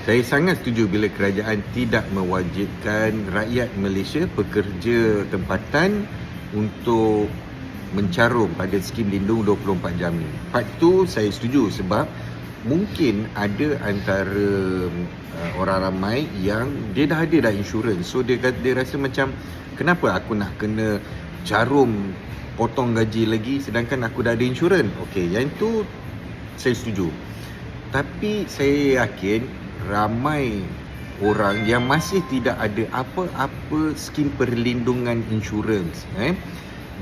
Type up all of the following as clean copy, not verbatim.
Saya sangat setuju bila kerajaan tidak mewajibkan rakyat Malaysia, pekerja tempatan untuk mencarum pada skim lindung 24 jam ni. Part tu saya setuju sebab mungkin ada antara orang ramai yang dia dah ada dah insurans. So dia rasa macam, kenapa aku nak kena carum potong gaji lagi sedangkan aku dah ada insurans? Okey, yang tu saya setuju. Tapi saya yakin ramai orang yang masih tidak ada apa-apa skim perlindungan insurans.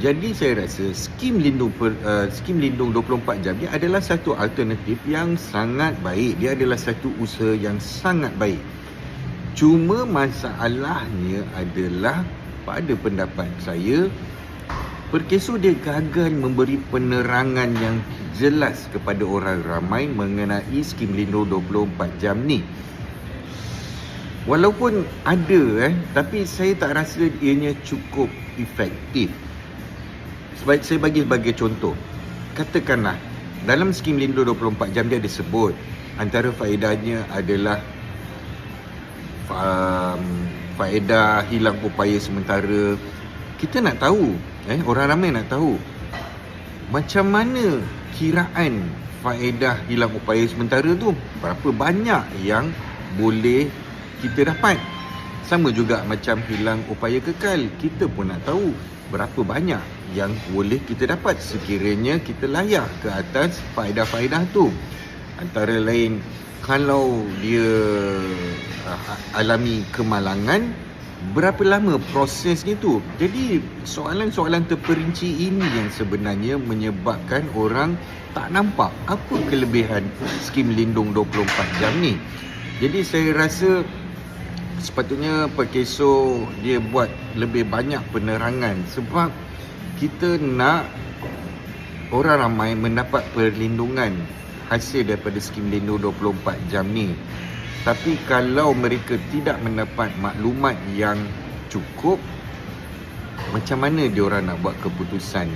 Jadi saya rasa skim lindung 24 jam ni adalah satu alternatif yang sangat baik. Dia adalah satu usaha yang sangat baik. Cuma masalahnya adalah pada pendapat saya, Perkeso dia gagal memberi penerangan yang jelas kepada orang ramai mengenai skim lindung 24 jam ni. Walaupun ada tapi saya tak rasa ianya cukup efektif. Sebab saya bagi sebagai contoh. Katakanlah dalam skim lindung 24 jam dia ada sebut antara faedahnya adalah faedah hilang upaya sementara. Kita nak tahu, orang ramai nak tahu macam mana kiraan faedah hilang upaya sementara tu, berapa banyak yang boleh kita dapat. Sama juga macam hilang upaya kekal, kita pun nak tahu berapa banyak yang boleh kita dapat sekiranya kita layak ke atas faedah-faedah tu. Antara lain, kalau dia alami kemalangan, berapa lama prosesnya tu. Jadi soalan-soalan terperinci ini yang sebenarnya menyebabkan orang tak nampak apa kelebihan skim lindung 24 jam ni. Jadi saya rasa sepatutnya Perkeso dia buat lebih banyak penerangan sebab kita nak orang ramai mendapat perlindungan hasil daripada skim lindung 24 jam ni. Tapi kalau mereka tidak mendapat maklumat yang cukup, macam mana diorang nak buat keputusan?